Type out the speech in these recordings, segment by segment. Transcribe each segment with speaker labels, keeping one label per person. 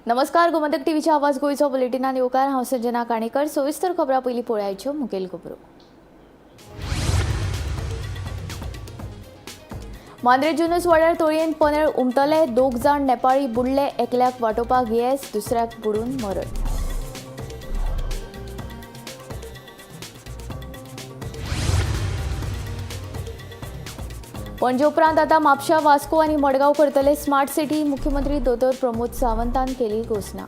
Speaker 1: नमस्कार. गोमंतक टीव्हीच्या आवाज गोयचो बुलेटिनान येवकार. हांव संजना काणेकर. सविस्तर खबरां पयलीं पळोवयाच्यो मुखेल खबरो. मांद्रे जुनूस वाड्यार तळयेन पोनेळ उमटले. 2 जाण नेपाळी बुडले. एकल्याक वाटोवपाक येस, दुसऱ्याक बुडून मरण. पणजे उपरांत आतां म्हापशा, वास्को आनी मडगांव करतले स्मार्ट सिटी. मुख्यमंत्री दोतोर प्रमोद सावंतान केली घोशणा.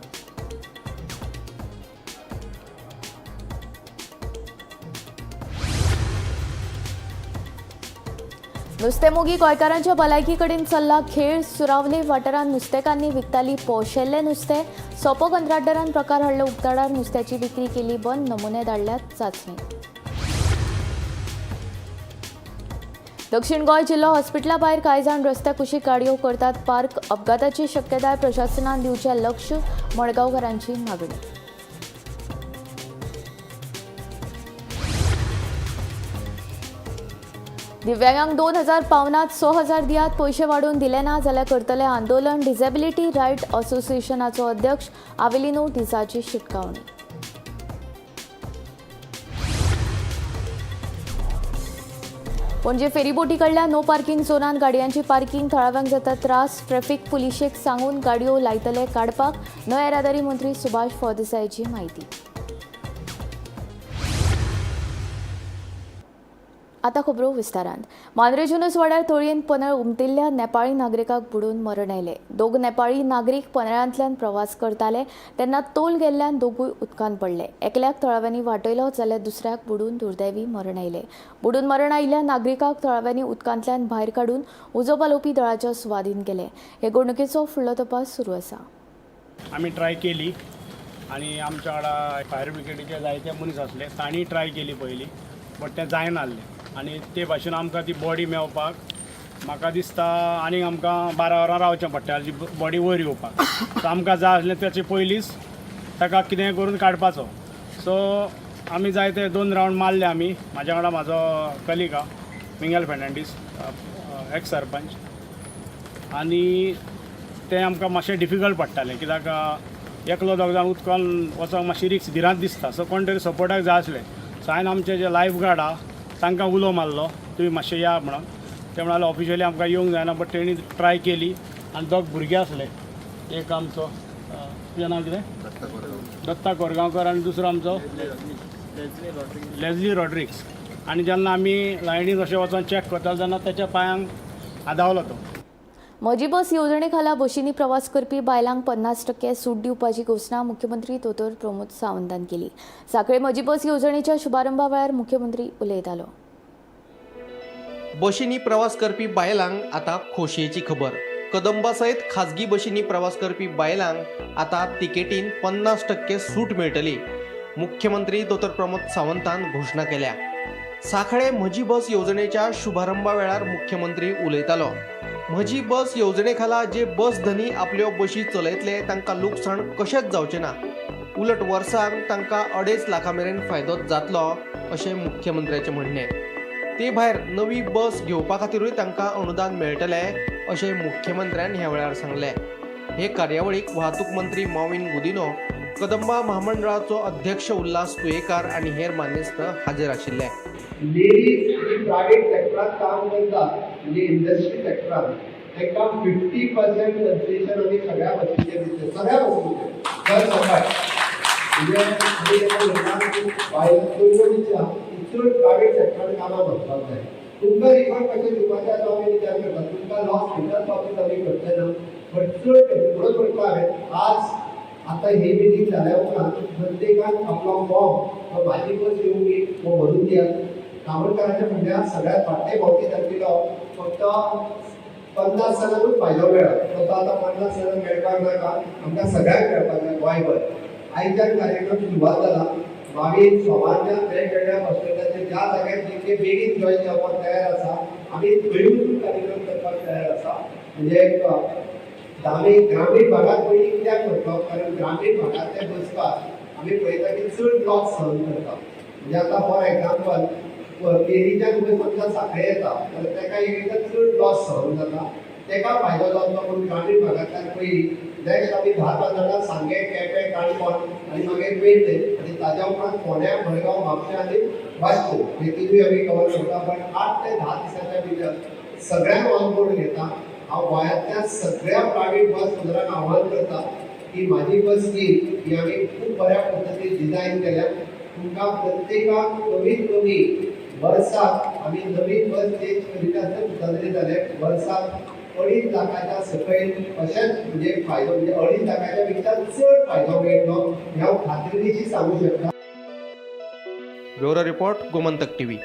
Speaker 1: नुस्तेमोगी गोंयकारांच्या भलायकी कडेन चल्ला खेळ. सुरावले वाठारांत नुस्तेकांनी विकताली पोशेल्ले नुस्तें. सोपो कंत्राटदारान प्रकार हाडलो उक्ताडार. नुस्त्याची विक्री केली बंद. नमुने धाडल्यात चांचणी. दक्षिण गोंय जिल्लो हॉस्पिटला भायर कांय जाण रस्त्या कुशीक गाडयो करतात पार्क. अपघाताची शक्यताय प्रशासनान दिवचें लक्ष. मडगांवकारांची मागणी. दिव्यांगांक 2000 पावनात 6000 दियात. पयशे वाडोवन दिले ना जाल्यार करतले आंदोलन. डिसेबिलिटी रायट असोसिएशनाचो अध्यक्ष आवेलिनो डिसाची शिटकावणी. पणजे फेरीबोटी कडल्या नो पार्किंग झोनात गाडयांची पार्किंग. थळाव्यांक जाता त्रास. ट्रॅफिक पुलिशेक सांगून गाडयो लायतले काडपाक. नवे येरादारी मंत्री सुभाष फळदेसायची माहिती. आता खबरो विस्तारांत. मांद्रे जुनूस वाड्यार तळयेन पोनेळ उमटिल्ल्या नेपाळी नागरिकाक बुडून मरण आयलें. 2 नेपाळी नागरीक पोनेळांतल्यान प्रवास करताले तेन्ना तोल गेल्ल्यान दोगूय उदकांत पडले. एकल्याक थळाव्यांनी वाटयलो जाल्यार दुसऱ्याक बुडून दुर्दैवी मरण आयलें. बुडून मरण आयिल्ल्या नागरिकाक थळाव्यांनी उदकांतल्यान भायर काडून उजो पालोवपी दळाच्या सुवादीन केले. हे घडणुकेचो फुडलो तपास सुरू आसा.
Speaker 2: आम्ही ट्राय केली आणि आमच्या वांगडा फायर ब्रिगेडीचे जायते मनीस आसले. तांणी ट्राय केली पयलीं बट तें जायना आसलें आनी ते भाशेन आमकां ती बॉडी मेळपाक म्हाका दिसता आनीक आमकां 12 वरां रावचें पडटलें ती बॉडी वयर येवपाक. सो आमकां जाय आसलें तेचे पयलींच ताका कितें करून काडपाचो. सो आमी जायते 2 रावंड मारले. आमी म्हाज्या वांगडा म्हाजो colleague mingle Fernandes x sarpanch आनी तें आमकां मातशें डिफिकल्ट पडटालें कित्याक एकलो 2 जाण उदकान वचोंक मातशी रिक्स भिरांत दिसता. सो कोण तरी सपोर्टाक जाय आसलें. सो हांवें आमचे जे लायफ गार्ड आहा तांकां उलो मारलो तुमी मातशें या म्हणून. ते म्हणाले ऑफिशियली आमकां येवंक जायना बट तेणी ट्राय केली आनी 2 भुरगे आसले. एक आमचो तुजें नांव कितें दत्ता कोरगांवकर आनी दुसरो आमचो लेझली रॉड्रिक्स. आनी जेन्ना आमी लायनीन अशें वचोन चॅक करता तेन्ना तेच्या पांयांक आदावलो तो.
Speaker 1: म्हजी बस येवजणे खाला बशींनी प्रवास करपी बायलांक 50% सूट दिवपाची घोशणा मुख्यमंत्री दोतोर प्रमोद सावंतान केली. सांखळे म्हजी बस येवजणेच्या शुभारंभा वेळार मुख्यमंत्री उलयतालो.
Speaker 3: बशींनी प्रवास करपी बायलांक आता खोशयेची खबर. कदंबा सयत खाजगी बशींनी प्रवास करपी बायलांक आता तिकेटीन 50% सूट मेळटली. मुख्यमंत्री दोतोर प्रमोद सावंतान घोशणा केल्या. सांखळे म्हजी बस येवजणेच्या शुभारंभा वेळार मुख्यमंत्री उलयतालो. म्हजी बस येवजणे खाला जे बस धनी आपल्यो बशी चलयतले तांकां लुकसाण कशेंच जावचें ना. उलट वर्साक तांकां 2.5 लाखां मेरेन फायदो जातलो अशें मुख्यमंत्र्याचें म्हणणें. ते भायर नवी बस घेवपा खातीरूय तांकां अनुदान मेळटलें अशें मुख्यमंत्र्यान ह्या वेळार सांगलें. हे कार्यावळीक वाहतूक मंत्री मॉविन गुदिनो, कदंबा महामंडळाचो अध्यक्ष उल्हास तुयेकार आनी हेर मानेस्त हाजीर आशिल्ले.
Speaker 4: लेडीज प्रायव्हेट सेक्टरात काम करतात म्हणजे इंडस्ट्री सेक्टरात तांकां 50% कन्सेशन आमी सगळ्या बसींचेर दितले. सगळ्या बसींचेर दर सकाळ म्हणजे बायलांच्या प्रायव्हेट सेक्टरान कामां करपाक जाय. तुमकां रिफंड कशें दिवपाचें तो आमी विचार करता. तुमकां लॉस भितर पावत आमी करतले ना बट चड म्हणून म्हणटा हांवें आज आता हे मिटींग जाल्या उपरांत प्रत्येकान आपलो फॉर्म माझी बस येवंकी हो भरून दियात. कामतकारांच्या फंड्यात सगळ्यात वाडटे भोवती जातलो फक्त 50 जणांकूच फायदो मेळ्ळा. फक्त आतां 50 जणांक मेळपाक नाका आमकां सगळ्यांक मेळपाक जाय गोंयभर. आयच्यान कार्यक्रम सुरवात जाला. 22 सोमारच्या वेगवेगळ्या हॉस्पिटलाचे ज्या जाग्यार जे बेगीन जॉईन जावपाक तयार आसा आमी थंयूच कार्यक्रम करपाक तयार आसा. म्हणजे आमी ग्रामीण भागात पयलीं कित्याक करता कारण ग्रामीण भागांतल्या बसपाक आमी पळयता की चड लॉस सहन करता. म्हणजे आतां फॉर एग्जाम्पल केरीच्यान समजा सांखळे येता जाल्यार ताका एक चड लॉस सहन जाता. ताका फायदो जावचो पूण ग्रामीण भागांतल्यान पयलीं नेक्स्ट आमी 10-15 जाणां सांगे केपें काणकोण आनी मागीर पेडणे आनी ताज्या उपरांत फोंड्या मडगांव म्हापशा आनी वास्को हे तिनूय आमी कवर करता. पण 8 ते 10 दिसाच्या भितर सगळ्यांक ऑन बोर्ड घेता. हांव गोंयांतल्या सगळ्या प्रायवेट बस ओनरांक आव्हान करता की म्हाजी बस स्कीम ही आमी खूब बऱ्या पद्दतीन डिझायन केल्या. तुमकां प्रत्येकाक कमीत कमी वर्साक आमी नवीन बस चेंज करीत आसतना जाले वर्साक 2.5 लाखाच्या सकयल अशेंच म्हणजे फायदो म्हणजे 2.5 लाखाच्या पेक्षा चड फायदो मेळटलो ह्या खात्रीशी सांगू शकता.
Speaker 3: Bureau report Gomantak TV.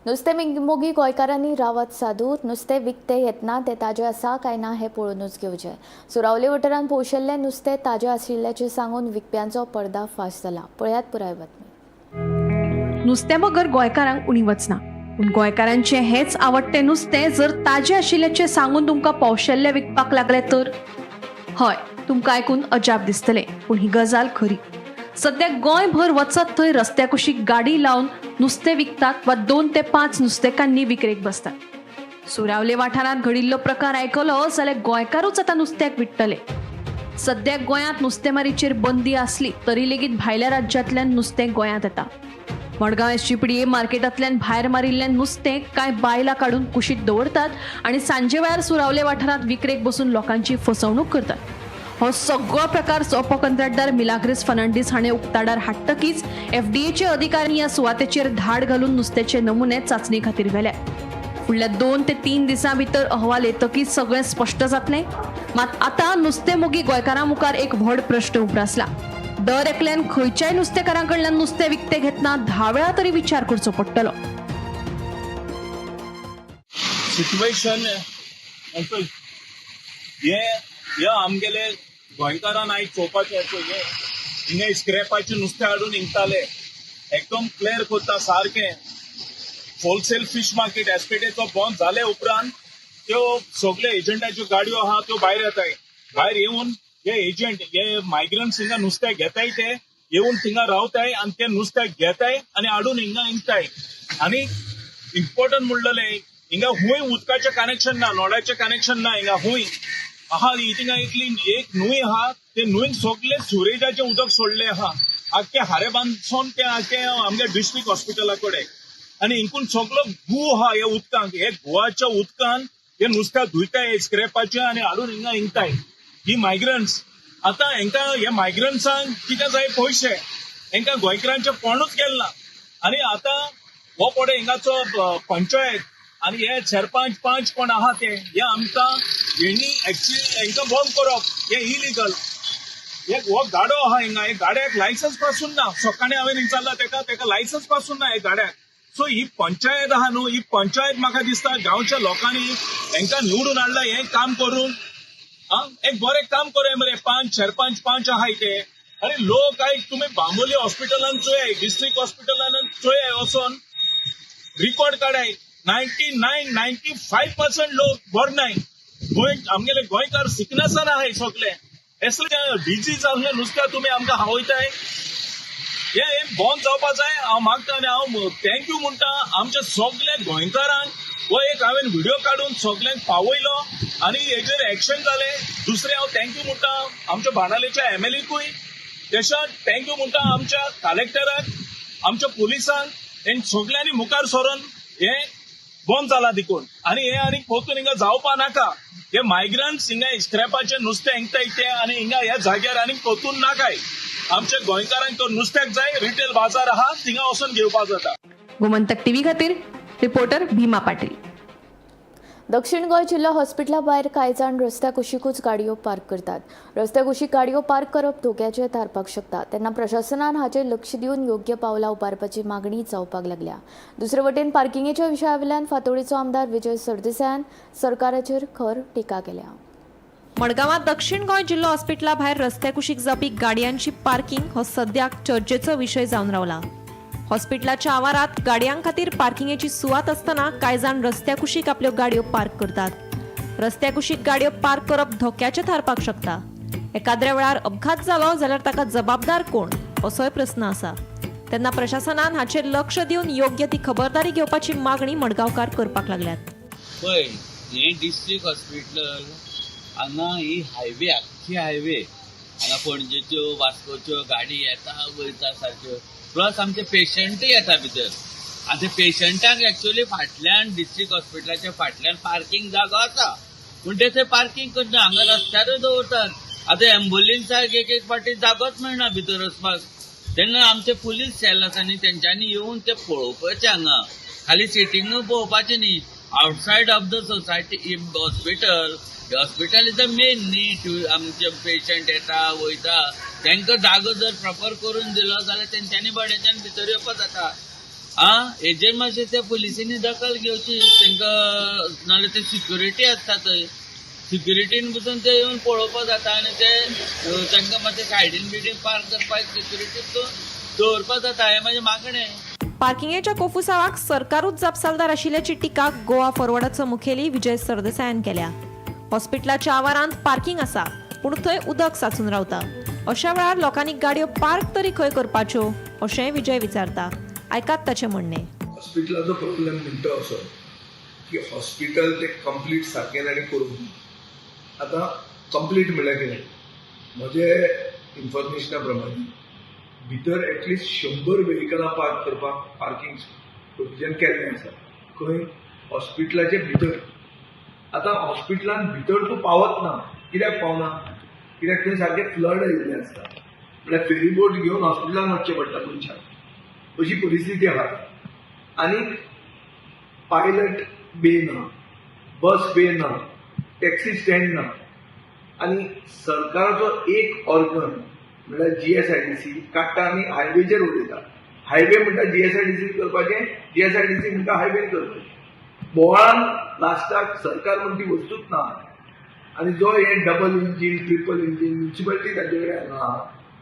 Speaker 1: नुस्तें मोगी गोंयकारांनी रावत सादूर नुस्तें विकतें येतना तें ताजें आसा काय ना हें पळोवनूच घेवचें. सुरावले वाठारांत पोशिल्लें नुस्तें ताजें आशिल्ल्याचें सांगून विकप्यांचो पर्दाफाश जाला. पळयात पुराय बातमी.
Speaker 5: नुस्त्या बगर गोंयकारांक उणी वचना, पूण गोंयकारांचें हेच आवडटें नुस्तें जर ताजें आशिल्ल्याचें सांगून तुमकां पौशल्य विकपाक लागलें तर हय, तुमकां आयकून अजाप दिसतलें, पूण ही गजाल खरी. सध्या गोंयभर वचत थंय रस्त्या कुशीक गाडी लावन नुस्तें विकतात वा 2 ते 5 नुस्तेकांनी विक्रेक बसतात. सुरावले वाठारांत घडिल्लो प्रकार आयकलो जाल्यार गोंयकारूच आतां नुस्त्याक विकतले. सध्या गोंयांत नुस्तेमारीचेर बंदी आसली तरी लेगीत भायल्या राज्यांतल्यान नुस्तें गोंयांत येता. मडगांव एसजीपीडीए मार्केटांतल्यान भायर मारिल्लें नुस्तें कांय बायलां काडून कुशीक दवरतात आनी सांजे वेळार सुरावले वाठारांत विक्रेक बसून लोकांची फसवणूक करतात. हो सगळो प्रकार सोपो कंत्राटदार मिलाग्रेस फर्नांडीस हाणें उक्ताडार हाडटकीच एफडीएचे अधिकारी ह्या सुवातेचेर धाड घालून नुस्त्याचे नमुने चांचणी खातीर व्हेल्या. फुडल्या 2 ते 3 दिसां भितर अहवाल येतकीच सगळें स्पश्ट जातलें. मात आतां नुस्तें मोगी गोंयकारां मुखार एक व्हड प्रश्न उप्रासला. दर एकल्यान खंयच्याय नुस्तेकारां कडल्यान नुस्तें विकतें घेतना 10 वेळा तरी विचार करचो पडटलो.
Speaker 6: सिच्युएशन हे आमगेले गोंयकारान आयज चोवपाचें पळय हिंगा स्क्रॅपाचें नुस्तें हाडून इंगताले एकदम क्लियर करता सारकें. होलसेल फिश मार्केट एसपेटेचो बंद जाले उपरांत त्यो सगळे एजंटाच्यो गाडयो आहा त्यो भायर येताय. भायर येवन हे एजंट हे मायग्रंट्स हिंगा नुस्तें घेताय ते येवन थिंगा रावताय आनी ते नुस्तें घेताय आनी हाडून हिंगा इंगताय. आनी इम्पॉर्टंट म्हणलें हिंगा हुंय उदकाचें कनेक्शन ना, नोळ्याचें कनेक्शन ना. हिंगा हुंय आहा हिंगा एक न्हूय आहा ते न्हूयन सगळे सुरेजाचें उदक सोडलें आहा आख्खे हारे बांदसून ते आख्खे आमगे डिस्ट्रिक्ट हॉस्पिटला कडेन. आनी हिंकून सगळो गू आहा हे उदकांक. हे गुवाच्या उदकान हे नुस्तें धुयताय स्क्रॅपाचें आनी हाडून हिंगा इंगताय ही मायग्रंट्स. आतां हेंकां हे मायग्रंट्सांक कितें जाय पयशे हेंकां गोंयकारांचें कोणूच गेलें ना. आनी आतां हो पडे हिंगाचो पंचायत आनी हे सरपंच पंच कोण आहा ते हे आमकां हेणी एक्चुअली हेंकां बंद करप हे इलिगल. एक हो गाडो आहा हिंगा हे गाड्याक लायसन्स पासून ना. सकाळीं हांवें विचारला तेका लायसन्स पासून ना हे गाड्याक. सो ही पंचायत आहा न्हू ही पंचायत म्हाका दिसता गांवच्या लोकांनी हेंकां निवडून हाडला हें काम करून एक बरें काम करे मरे. सरपंच पंच आहाय ते आनी लोक आयज तुमी बांबोली हॉस्पिटलान चोय डिस्ट्रिक्ट हॉस्पिटलान चोय वचोन रिकॉर्ड काडाय 99-95% लोक बरे नाय. आमगेले गोंयकार सिकनेसान आहाय सगळे असले डिजीज असले नुस्तें तुमी आमकां खावयताय. हे बंद जावपा जाय. हांव मागता आनी हांव थँक्यू म्हणटा आमच्या सगळ्या गोंयकारांक. हो एक हांवें व्हिडिओ काडून सगळ्यांक पावयलो आनी हेजेर एक्शन जालें. दुसरें हांव थँक्यू म्हणटा आमच्या बाणालेच्या एमएलएकूय. तशेंच थँक्यू म्हणटा आमच्या कलेक्टराक आमच्या पुलिसांक. हें सगळ्यांनी मुखार सरून हे बंद जाला देखून आनी हे आनी परतून हिंगा जावपा नाका. हे मायग्रंट्स हिंगा स्क्रॅपाचें नुस्तें इंगताय ते आनी हिंगा ह्या जाग्यार आनी परतून नाकाय. आमच्या गोंयकारांक नुस्त्याक जाय रिटेल बाजार आहा थिंगा वचून घेवपा जाता.
Speaker 5: गोमंतक टीव्ही खातीर रिपोर्टर भीमा पाटील.
Speaker 1: दक्षिण गोंय जिल्हा हॉस्पिटला भायर कांय जाण रस्त्या कुशीकूच गाडयो पार्क करतात. रस्त्या कुशीक गाडयो पार्क करप धोक्याचें थारपाक शकता. तेन्ना प्रशासनान हाचेर लक्ष दिवन योग्य पावलां उबारपाची मागणी जावपाक लागल्या. दुसरे वटेन पार्किंगेच्या विशया वयल्यान फातोडेचो आमदार विजय सरदेसायान सरकाराचेर खर टिका केल्या.
Speaker 7: मडगांवां दक्षिण गोंय जिल्लो हॉस्पिटला भायर रस्त्या कुशीक जावपी गाडयांची पार्किंग हो सद्याक चर्चेचो विशय जावन रावला. हॉस्पिटलाच्या आवारात गाडयां खातीर पार्किंगेची सुवात आसतना कांय जाण रस्त्या कुशीक आपल्यो गाडयो पार्क करतात. रस्त्या कुशीक गाडयो पार्क करप धोक्याचें थारपाक शकता. एकाद्र्या वेळार अपघात जालो जाल्यार ताका जबाबदार कोण असोय प्रस्न आसा. तेन्ना प्रशासनान हाचेर लक्ष दिवन योग्य ती खबरदारी घेवपाची मागणी मडगांवकार करपाक लागल्यात.
Speaker 8: पळय हें डिस्ट्रिक्ट हॉस्पिटल हांगा ही हायवे आख्खी हायवे हांगा पणजेच्यो वास्कोच्यो गाडी येता वयता सारक्यो प्लस आमचे पेशंटूय येता भितर आनी ते पेशंटाक एक्चुअली फाटल्यान डिस्ट्रिक्ट हॉस्पिटलाच्या फाटल्यान पार्किंग जागो आसा पूण ते थंय पार्किंग करना हांगा रस्त्यारूच दवरतात आतां एम्ब्युलन्साक एक फावटी जागोच मेळना भितर वचपाक तेन्ना आमचे पुलीस सेल आसा न्ही तेंच्यांनी येवन ते पळोवपाचें हांगा खाली सिटींग पळोवपाचें न्ही outside of the society hospital is the main न्ही आमचे पेशंट येता वयता तांकां जागो जर प्रॉपर करून दिलो जाल्यार तेंच्यांनी बड्याच्यान भितर येवपाक जाता हेजेर मातशें त्या पुलिसांनी दखल घेवची तांकां नाल्यार ते सिक्युरिटी आसता थंय सिक्युरिटीन बसून ते येवन पळोवपाक जाता आनी ते तांकां मातशें सायडीन बिडीन पार्क करपाक सिक्युरिटी दवरपाक जाता हें म्हाजें मागणें.
Speaker 7: पार्किंगेच्या कोफुसावाक सरकारूच जापसालदार आशिल्ल्याची टिका गोवा फॉरवर्डाचो मुखेली विजय सरदेसायान केल्या. हॉस्पिटलाच्या आवारांत पार्किंग आसा पूण थंय उदक साचून रावता. अशा वेळार लोकांनी गाडयो पार्क तरी खंय करपाच्यो अशेंय विजय विचारता. आयकात ताचें म्हणणें.
Speaker 9: हॉस्पिटलाचो प्रॉब्लेम म्हणटा असो की हॉस्पिटल ते कंप्लीट सारकें आनी करून आतां कंप्लीट म्हळ्यार कितें म्हजे इन्फॉर्मेशना प्रमाणे भितर एटलिस्ट 100 व्हेहिकलां पार्क करपाक पार्किंग प्रोविजन केल्लें आसा खंय हॉस्पिटलाचे भितर. आतां हॉस्पिटलान भितर तूं पावत ना कित्याक पावना कित्याक थंय सारकें फ्लड आयिल्लें आसता म्हळ्यार फेरी बोट घेवन हॉस्पिटलान वचचें पडटा मनशाक अशी परिस्थिती आहा. आनी पायलट बे ना बस बे ना टॅक्सी स्टँड ना आनी सरकाराचो एक ऑर्गन म्हळ्यार GSIDC काडटा आनी हायवेचेर उडयता. हायवे म्हणटा GSIDC करपाचें GSIDC म्हणटा हायवे करपाचें. बोवाळान लास्टाक सरकार म्हण ती वस्तूच ना आनी जो हे double engine triple engine municipality ताचे कडेन आहा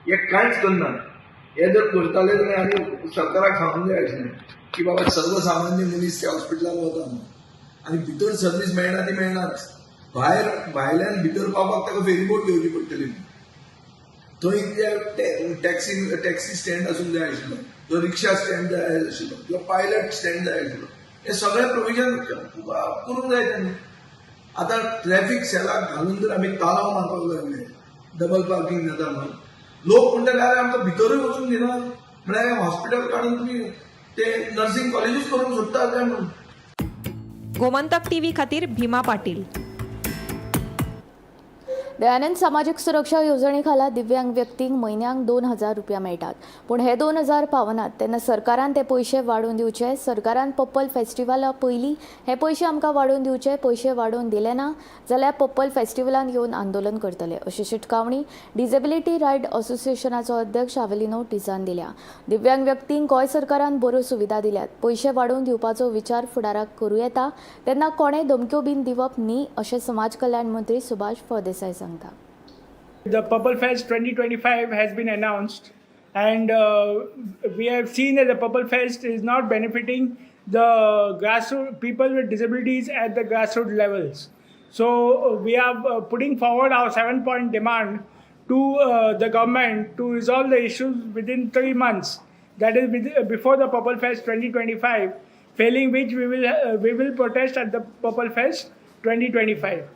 Speaker 9: हे कांयच करना. हे जर करताले जाल्यार आनी सरकाराक सांगूंक जाय आशिल्लें की बाबा सर्वसामान्य मनीस त्या हॉस्पिटलान वता आनी भितर सर्वीस मेळना ती मेळनाच. भायल्यान भितर पावपाक ताका फेरी बोट घेवची पडटली. थंय टॅक्सी स्टँड आसूंक जाय आशिल्लो तो रिक्षा स्टँड जाय आशिल्लो किंवा पायलट स्टँड जाय आशिल्लो. हे सगळें प्रोविजन करूंक जाय तेणी. आतां ट्रॅफिक सेलाक घालून जर आमी तालाव मारपाक लागले डबल पार्किंग जाता म्हणून लोक म्हणटा जाल्यार आमकां भितरूय वचूंक दिना म्हळ्यार हॉस्पिटल काडून तुमी ते नर्सिंग कॉलेजीस करूंक सोदता काय म्हणून.
Speaker 7: गोमंतक टीव्ही खातीर भीमा पाटील.
Speaker 1: दयानंद सामाजिक सुरक्षा येवजणे खाला दिव्यांग व्यक्तींक म्हयन्याक 2000 रुपया मेळटात पूण हे 2000 पावनात तेन्ना सरकारान ते पयशे वाडोवन दिवचे. सरकारान पप्पल फेस्टिवला पयलीं हे पयशे आमकां वाडोवन दिवचे. पयशे वाडोवन दिले ना जाल्यार पप्पल फेस्टिवलान येवन आंदोलन करतले अशी शिटकावणी डिसेबिलिटी रायट असोसिएशनाचो अध्यक्ष आवेलिनो टिझान दिल्या. दिव्यांग व्यक्तींक गोंय सरकारान बऱ्यो सुविधा दिल्यात. पयशे वाडोवन दिवपाचो विचार फुडाराक करूं येता तेन्ना कोणेय धमक्यो बीन दिवप न्ही अशें समाज कल्याण मंत्री सुभाष फळदेसाय सांगता.
Speaker 2: The Purple Fest 2025 has been announced, and we have seen that the Purple Fest is not benefiting the grassroots people with disabilities at the grassroots levels. So we are putting forward our 7-point demand to the government to resolve the issues within 3 months. That is before the Purple Fest 2025. Failing which we will protest at the Purple Fest 2025.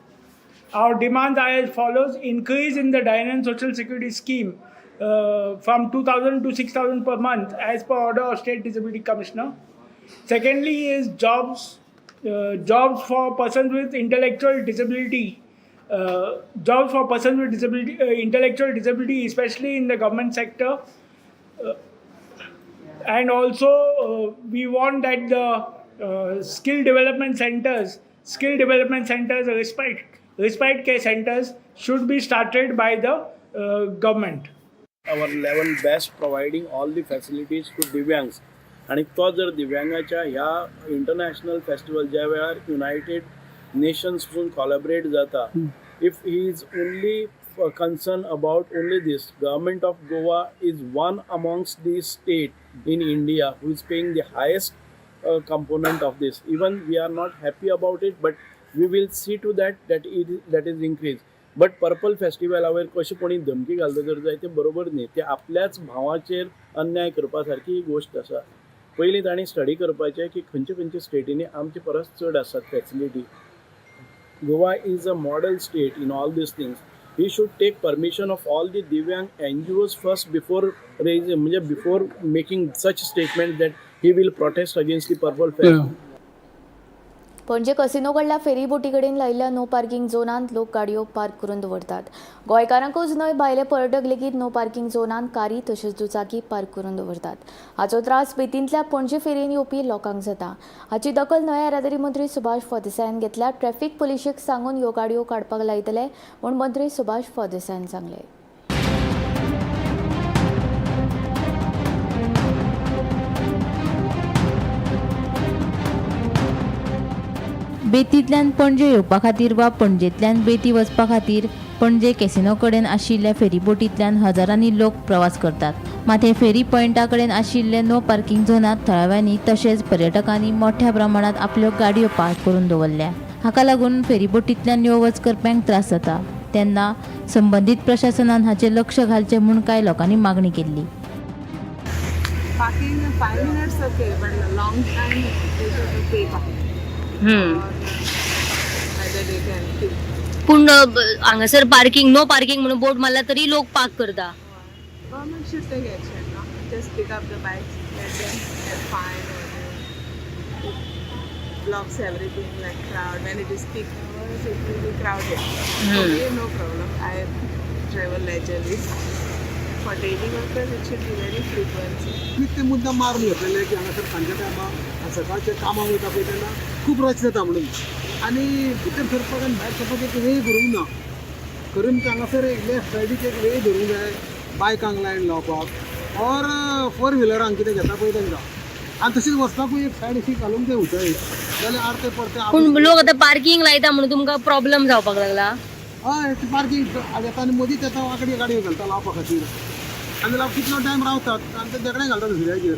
Speaker 2: Our demands are as follows: increase in the Dynamic Social Security Scheme from 2,000 to 6,000 per month as per order of State Disability Commissioner. Secondly is jobs for persons with intellectual disability. Jobs for persons with disability, intellectual disability, especially in the government sector. And also we want that the skill development centers, respite care centers should be started by the government.
Speaker 6: Our level best providing all the facilities to divyangs आणि तो जर दिव्यांगाच्या ह्या international festival ज्या वेळार United nations पासून collaborate जाता if he is only concerned about only this, government of Goa is one amongst the state in India who is paying the highest component of this. Even we are not happy about it, but we will see to that is increased. But Purple Festival कशी कोणी धमकी घालता जर जाय ते बरोबर न्ही. ते आपल्याच भावाचेर अन्याय करपा सारकी ही गोष्ट आसा. पयलीं तांणी स्टडी करपाचें की खंयचे स्टेटींनी आमचे परस चड आसात facility. Goa is a model state in all these things. He should take permission of all the Divyang NGOs first before before making such statement that he will protest against the Purple Fair.
Speaker 1: पणजे casino कडल्या फेरी बोटी कडेन लायिल्ल्या no parking झोनांत लोक गाडयो park करून दवरतात. गोंयकारांकूच न्हय भायले पर्यटक लेगीत नो पार्किंग झोनांत कारी तशेंच दुचाकी पार्क करून दवरतात. हाचो त्रास बेतींतल्या पणजे फेरयेन येवपी लोकांक जाता. हाची दखल न्हय येरादारी मंत्री सुभाष फळदेसायान घेतल्या. ट्रॅफिक पुलिशेक सांगून ह्यो गाडयो काडपाक लायतले म्हूण मंत्री सुभाष फळदेसायान सांगलें.
Speaker 10: बेतींतल्यान पणजे येवपा खातीर वा पणजेंतल्यान बेती वचपा खातीर पणजे कॅसिनो कडेन आशिल्ल्या फेरीबोटींतल्यान हजारांनी लोक प्रवास करतात. मात हे फेरी पॉयंटा कडेन आशिल्ले नो पार्किंग झोनांत थळाव्यांनी तशेंच पर्यटकांनी मोठ्या प्रमाणांत आपल्यो गाडयो पार्क करून दवरल्या. हाका लागून फेरीबोटींतल्यान यो वच करप्यांक त्रास जाता. तेन्ना संबंदीत प्रशासनान हाचेर लक्ष घालचें म्हूण कांय लोकांनी मागणी केल्ली.
Speaker 11: Parking 5 minutes okay, but a long time they have to pay parking. Whether they can keep.
Speaker 10: पूण हांगासर पार्किंग नो पार्किंग म्हणून बोर्ड मारला तरी लोक पार्क करता.
Speaker 11: Government should take action, no? Just pick up the bikes, let them get fined or it blocks everything like crowd. When it is peak hours, it will be crowded. Okay, no problem. I travel leisurely. For daily workers, it should be very frequent.
Speaker 12: मी ते मुद्दा मारून घेतलेले की हांगासर सांजच्या टायमार सकाळचे कामाक वयता पळय तेन्ना खूब रश जाता म्हणून आनी भितर सरपाक आनी भायर सरपाक एक वेळ धरूंक ना. करून हांगासर एक लेफ्ट सायडीक एक वेळ धरूंक जाय बायकांक लायन लावपाक ऑर 4 व्हिलरांक कितें घेता पळय तांकां आनी तशीच वचपाकूय एक सायड अशी घालूंक ते उठय जाल्यार आडते परते.
Speaker 10: पूण लोक आतां पार्किंग लायता म्हणून तुमकां प्रॉब्लेम जावपाक लागला.
Speaker 12: हय ती पार्किंग येता आनी मदींच येता वांकडी गाडयो घालता लावपा खातीर आनी लोक कितलो टायम रावतात आनी ते देगणे घालतात दुसऱ्याचेर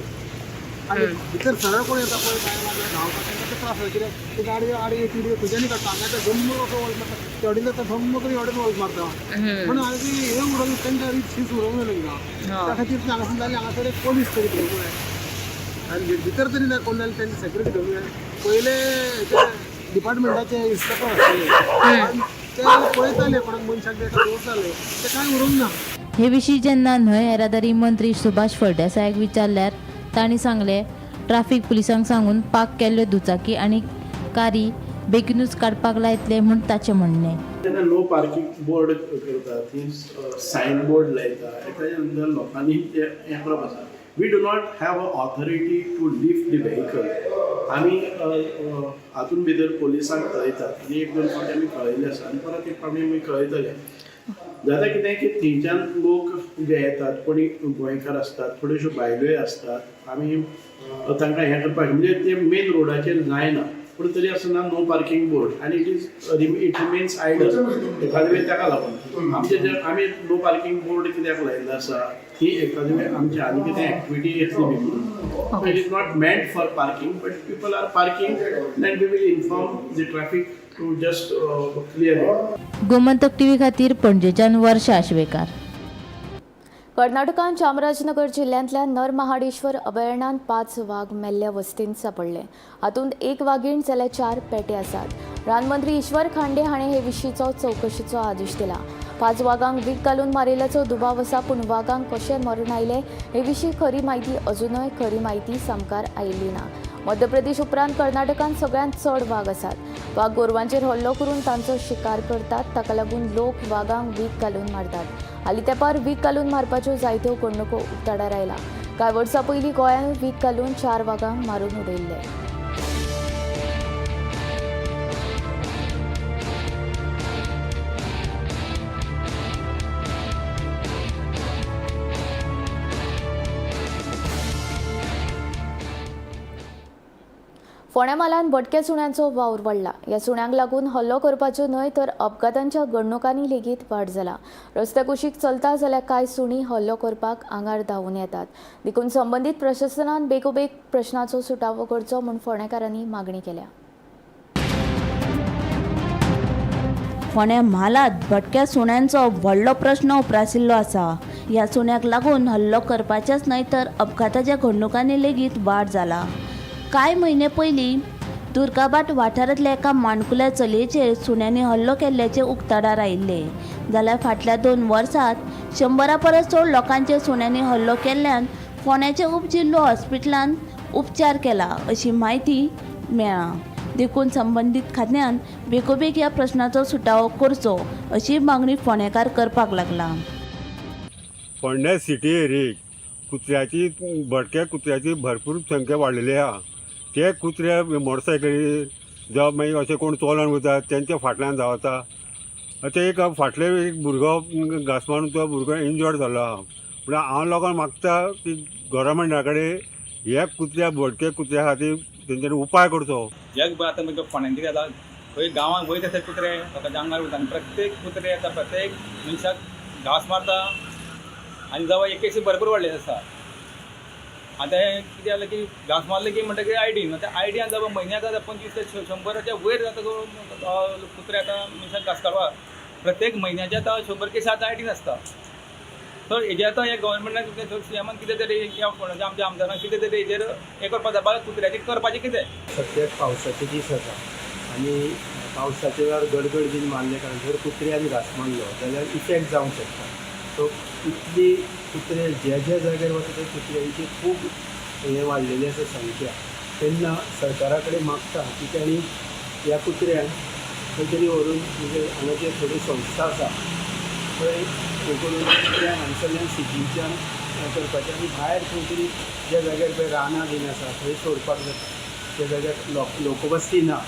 Speaker 12: आनी भितर सरळ कोण येता पळय काय धांवता तांकां ते त्रास जाता. कित्याक ती गाडयो आडयो तिडयो तुज्यानी काडटा हांगा ते धम्म असो वळख मारता चडीन जाता धम्म करून एवढेच वळख मारता म्हणून हांवें हे उडोवंक तांकां शीस उडोवंक जाय तांकां. त्या खातीर हांगासर जाल्यार हांगासर एक पोलीस तरी घेवंक जाय आनी भितर तरी ना कोण जाल्यार तेंची सेक्युरिटी घेवंक जाय. पयले डिपार्टमेंटाचे इन्स्पेक्टर आसले ते पळयताले कोणाक मनशाक तेका दवरताले ते कांय उरोवंक ना.
Speaker 10: हे विशीं जेन्ना न्हय येरादारी मंत्री सुभाष फळदेसायाक विचारल्यार तांणी सांगलें ट्रॅफिक पुलिसांक सांगून पार्क केल्ल्यो दुचाकी आनी कारी बेगीनूच काडपाक लायतले म्हूण ताचें म्हणणें.
Speaker 6: जेन्ना नो पार्किंग बोर्ड करता ती सायन बोर्ड लायता ताच्या नंतर लोकांनी ते हें करप आसा. We do not have a authority to lift the vehicle. आमी हातून भितर पोलिसांक कळयतात आनी 1-2 फावटी आमी कळयल्ले आसा आनी परत एक फावटी आमी कळयतले. जाता कितें की थंयच्यान लोक जे येतात कोणी गोंयकार असतात थोड्योश्यो बायलोय असतात आमी तांकां हें करपाक म्हणजे ते मेन रोडाचेर जायना पूण तरी आसतना नो पार्किंग बोर्ड आनी इट रिमेन्स आयडल. एखादे वेळ ताका लागून आमचे जे आमी नो पार्किंग बोर्ड कित्याक लायिल्लो आसा ही एखादे वेळ आमची आनी कितें एक्टिविटी येतली बी म्हणून. It is not meant for parking but people are parking then we will inform the traffic to just clear it.
Speaker 10: Gomantak TV खातीर पणजेच्यान वर्षा आशवेकार.
Speaker 1: कर्नाटकांत चामराजनगर जिल्ल्यांतल्या नरमहाडेश्वर अभयारण्यांत 5 वाघ मेल्ल्या वस्तींत सांपडले. हातूंत 1 वाघीण जाल्यार 4 पेटे आसात. रानमंत्री ईश्वर खांडे हाणें हे विशींचो चवकशेचो आदेश दिला. 5 वाघांक वीख घालून मारिल्ल्याचो दुबाव आसा पूण वाघांक कशें मरण आयलें हे विशीं खरी म्हायती अजूनय खरी म्हायती सामकार आयिल्ली ना. मध्य प्रदेश उपरांत कर्नाटकांत सगळ्यांत चड वाघ आसात. वाघ गोरवांचेर हल्लो करून तांचो शिकार करतात ताका लागून लोक वाघांक वीख घालून मारतात. हालीं तेंपार वीख घालून मारपाच्यो जायत्यो घडणुको उक्ताडार आयला. कांय वर्सां पयलीं गोंयांत वीख घालून 4 वाघांक मारून उडयल्ले. फोंड्या म्हालांत भटक्या सुण्यांचो वावर वाडला. ह्या सुण्यांक लागून हल्लो करपाच्यो न्हय तर अपघातांच्या घडणुकांनी लेगीत वाड जाला. रस्त्या कुशीक चलता जाल्यार कांय सुणी हल्लो करपाक आंगार धांवून येतात. देखून संबंदीत प्रशासनान बेगोबेग प्रश्नाचो सुटावो करचो म्हूण फोंडेकारांनी मागणी केल्या.
Speaker 13: फोंड्या म्हालांत भटक्या सुण्यांचो व्हडलो प्रश्न उप्राशिल्लो आसा. ह्या सुण्यांक लागून हल्लो करपाचेच न्हय तर अपघाताच्या घडणुकांनी लेगीत वाड जाला. कांय म्हयने पयलीं दुर्गाबाट वाठारांतल्या एका माणकुल्या चलयेचेर सुन्यांनी हल्लो केल्ल्याचे उक्ताडार आयिल्ले. जाल्यार फाटल्या 2 वर्सांत 100 परस चड लोकांचेर सुन्यांनी हल्लो केल्ल्यान फोंड्याच्या उपजिल्लो हॉस्पिटलांत उपचार केला अशी माहिती मेळ्ळा. देखून संबंदीत खात्यान बेगोबेग ह्या प्रश्नाचो सुटावो करचो अशी मागणी फोंडेकार करपाक लागला.
Speaker 14: फोंड्या सिटी एरियेक कुत्र्याची भटक्या कुत्र्याची भरपूर संख्या वाडलेली आहा. ते कुत्रे मोटरसायकलीर जावं मागीर अशें कोण चलोन वतात तेंच्या फाटल्यान धांवता. आतां एक फाटले एक भुरगो घास मारून तो भुरगो इंजर्ड जाल्लो आहा. पूण हांव लोकांक मागता की गव्हर्मेंटा कडेन ह्या कुत्र्या भटक्या कुत्र्या खातीर तेंच्यांनी उपाय करचो.
Speaker 6: जग आतां म्हणजे फोंड्यान कितें जाता खंय गांवांत वयत आसता कुत्रे ताका आंगार वयता आनी प्रत्येक कुत्रे येता प्रत्येक मनशाक घास मारता आनी जावं एक केसी भरपूर वाडलेली आसा. आतां हें कितें जालें की घास मारलें की म्हणटकीर आयडीन आतां आयडीन जावं म्हयन्याक आतां 25 ते 100च्या वयर जाता कुत्रे आतां मनशाक घास काडपाक प्रत्येक म्हयन्याचे आतां 100 केसी आतां आयडीन आसता. तर हेजे आतां हे गव्हर्मेंटान सीएमान कितें तरी या फोंड्याच्या आमच्या आमदारान कितें तरी हेजेर हें करपाक जाय. बाबा कुत्र्याचें करपाचें कितें.
Speaker 4: सद्याक पावसाचे दीस आसा आनी पावसाचे वेळार गडगड बीन मारले कारण जर कुत्र्यान घास मारलो जाल्यार इफेक्ट जावंक शकता. सो इतली कुत्रे ज्या जाग्यार वता ते कुत्र्यांची खूब हें वाडलेली आसा संख्या. तेन्ना सरकारा कडेन मागता की तेणी ह्या कुत्र्यांक खंय तरी व्हरून म्हणजे हांगा जे थोडी संस्था आसा थंय हे करून कुत्र्यांक हांगसरल्यान सिटीच्यान करपाचें आनी भायर खंय तरी ज्या जाग्यार पळय रानां बीन आसा थंय सोडपाक जाता. ज्या जाग्यार लोकवस्ती ना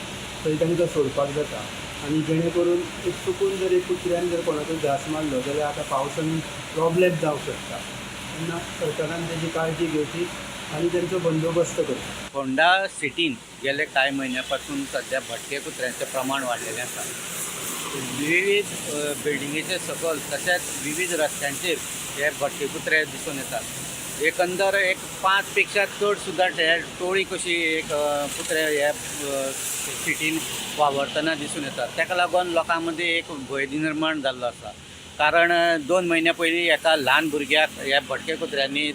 Speaker 4: थंय तांकां सोडपाक जाता. आनी जेणे करून एक चुकून जर एक कुत्र्यान जर कोणाकूय घास मारलो जाल्यार आतां पावसान प्रॉब्लेम जावंक शकता. तेन्ना सरकारान तेजी काळजी घेवची आनी तेंचो बंदोबस्त करचो.
Speaker 8: फोंडा सिटीन गेले कांय म्हयन्या पासून सध्या भटके कुत्र्यांचें प्रमाण वाडलेलें आसा. विविध बिल्डिंगेचे सकयल तशेंच विविध रस्त्यांचेर हे भटके कुत्रे दिसून येतात. एकंदर एक 5 पेक्षा चड सुद्दां टोळी कशी एक कुत्रे हे सिटीन वावरतना दिसून येतात. ताका लागून लोकां मदीं एक भंय निर्माण जाल्लो आसा. कारण 2 म्हयन्या पयलीं एका ल्हान भुरग्याक ह्या भटके कुत्र्यांनी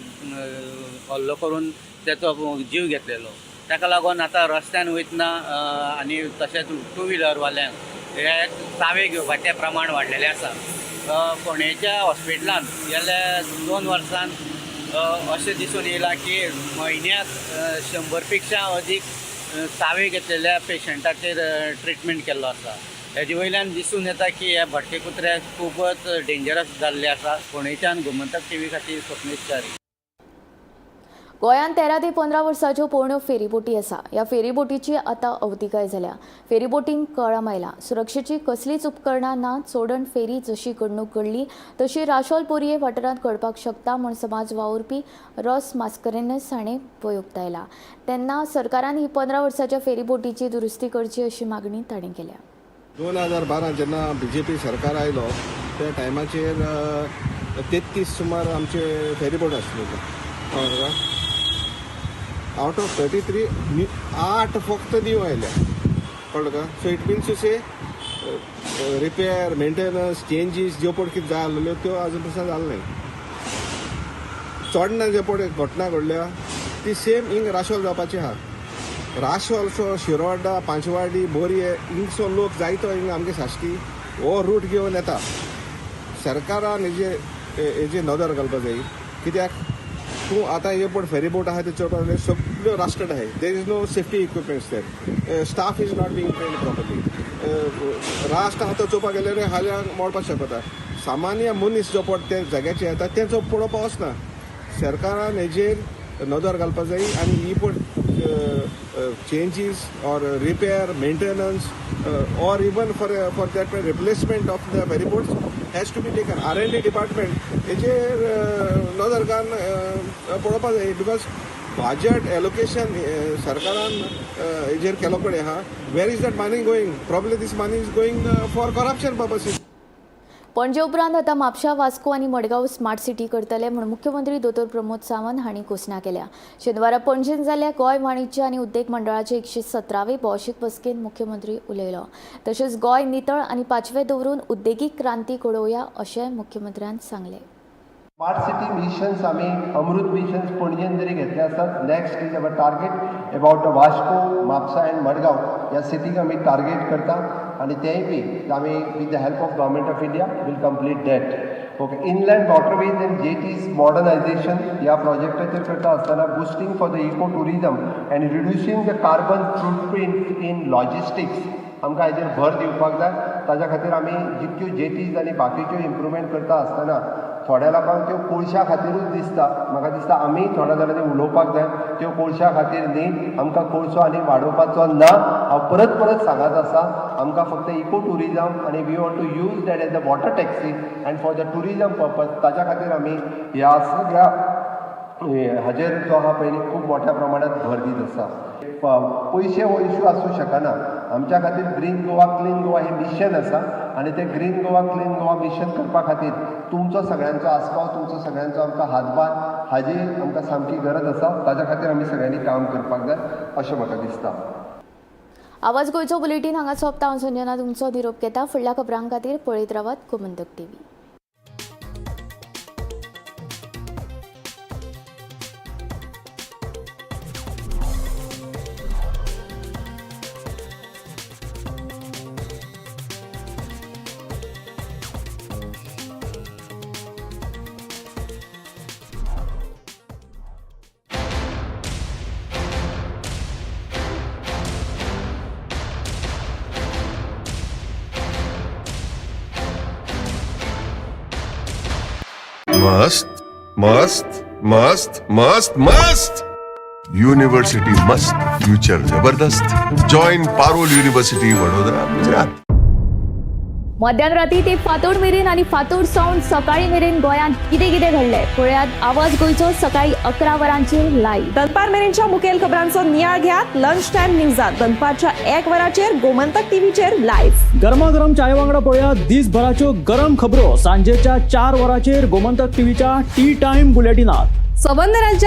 Speaker 8: हल्लो करून ताचो जीव घेतलेलो. ताका लागून आतां रस्त्यान वयतना आनी तशेंच टू व्हिलरवाल्यांक हे चावे घेवपाचें प्रमाण वाडलेलें आसा. फोंडेच्या हॉस्पिटलांत गेल्या 2 वर्सांत अशें दिसून येयलां की म्हयन्याक 100 पेक्षा अदीक चावे घेतलेल्या पेशंटाचेर ट्रिटमेंट केल्लो आसा. हेजे वयल्यान दिसून येता की हे भटके कुत्रे खूबच डेंजरस जाल्ले आसा. फोंडेच्यान गोमंतक टीव्ही खातीर स्वप्नीश च्यारी.
Speaker 1: गोंयांत 13 ते 15 वर्सांच्यो पोरण्यो फेरीबोटी आसा. ह्या फेरीबोटीची आतां अवतिकाय जाल्या. फेरीबोटींक कळम आयला. सुरक्षेची कसलीच उपकरणां ना. चोडण फेरी जशी घडणूक घडली तशी राशोल पोरये वाठारांत घडपाक शकता म्हूण समाज वावुरपी रॉस मास्करेनस हाणें वयुक्तायला. तेन्ना सरकारान ही 15 वर्सांच्या फेरीबोटीची दुरुस्ती करची अशी मागणी ताणें केल्या.
Speaker 4: 2012 जेन्ना BJP सरकार आयलो त्या टायमाचेर 33 सुमार आमचे फेरीबोट आसले. आउट ऑफ 33 8 फक्त न्यू आयल्या कळ्ळें का. So it means to say repair maintenance changes ज्यो पड कितें जाय आसल्यो त्यो आजून पासून जाल्यो नाही. चोडणा जे पड घटना घडल्या ती सेम हिंग राशोल जावपाची आहा. राशोल शिरोड्डा पांचवाडी बोरये हिंगसो लोक जायतो हिंग आमगे शाश्टी हो रूट घेवन येता. सरकारान हेजे नदर घालपाक जाय. कित्याक तूं आतां हे पड फेरीबोट आहा ते चोवपाक सगळ्यो रास्टड आहाय. There is no safety equipments there. Staff is not being trained properly. Rust आहा तो चोवपाक गेल्यार हाल्यांक मोडपाक शकता. सामान्य मनीस जो पड ते जाग्याचेर येता तेंचो पळोवपाक वचना. सरकारान हेजेर नदर घालपाक जाय आनी ही पड changes or repair, maintenance or even for that replacement of the ferryboats has to be taken. R&D department हेजेर नदर घालून पळोवपाक जाय. बिकॉज budget allocation सरकारान हेजेर केलो पळय आहा. where is that money going? Probably this money is going for corruption purposes.
Speaker 1: पणजे उपरांत आतां म्हापशां, वास्को आनी मडगांव स्मार्ट सिटी करतले म्हूण मुख्यमंत्री दोतोर प्रमोद सावंत हांणी घोशणा केल्या. शेनवारा पणजेंत जाल्ल्या गोंय वाणिज्य आनी उद्देग मंडळाचे 117वे भौशीक बसकेंत मुख्यमंत्री उलयलो. तशेंच गोंय नितळ आनी पाचवें दवरून उद्देगीक क्रांती घडोवया अशें मुख्यमंत्र्यान सांगलें.
Speaker 4: स्मार्ट सिटी मिशन्स आमी अमृत मिशन्स पणजेन जरी घेतले आसतात, next is our target about the Vasco, Mapusa and Madgaon ह्या सिटीक आमी टार्गेट करता आनी तेय बी आमी with the help of government of India will complete that. Okay, inland waterways and jetties modernization ह्या प्रोजेक्टाचेर करता आसतना boosting for the eco tourism and reducing the carbon footprint in logistics आमकां हेजेर भर दिवपाक जाय. ताज्या खातीर आमी जितक्यो जेटीज आनी बाकीच्यो इम्प्रुवमेंट करता आसतना थोड्या लोकांक त्यो कोळशा खातीरूच दिसता. म्हाका दिसता आमी थोड्या जाणांनी उलोवपाक जाय, त्यो कोळशा खातीर न्ही, आमकां कोळसो आनी वाडोवपाचो ना. हांव परत परत सांगत आसा, आमकां फक्त इको टुरिजम आनी we want to use that as the water taxi and for the tourism purpose. ताच्या खातीर आमी ह्या सगळ्या हाजेर जो आहा पळय खूब मोठ्या प्रमाणात भर दीत आसा. पयशे हो इश्यू आसूं शकना. आमच्या खातीर ग्रीन गोवा क्लीन गोवा हें मिशन आसा आनी तें green Goa clean Goa mission करपा खातीर तुमचो सगळ्यांचो आस्पाव, तुमचो सगळ्यांचो आमकां हातभार हाजी आमकां सामकी गरज आसा. ताच्या खातीर आमी सगळ्यांनी काम करपाक जाय अशें म्हाका दिसता.
Speaker 1: आवाज गोंयचो बुलेटीन हांगा सोंपता. हांव संजना तुमचो निरोप घेता. फुडल्या खबरां खातीर पळयत रावात गोमंतक TV.
Speaker 15: मस्त मस्त मस्त मस्त मस्त. युनिव्हर्सिटी मस्त, फ्युचर जबरदस्त. Join Parul university Vadodara, Gujarat.
Speaker 1: मध्यानराती ते फातोड मेरेन आनी फातोड सावन सकाळी मेरेन गोंयांत कितें कितें घडलें पळयात आवाज गोंयचो सकाळी 11 वरांचेर लायव्ह.
Speaker 7: दनपार मेरेनच्या मुखेल खबरांचो नियाळ घेयात लंच टायम न्यूजात दनपारच्या 1 वराचेर गोमंतक टीव्हीचेर लायव्ह.
Speaker 16: गरमागरम चाय वांगडा पळयात दिसभराच्यो गरम खबरो सांजेच्या 4 वराचेर गोमंतक टीव्हीच्या टी टाइम बुलेटिनात.
Speaker 7: संबंध राज्यात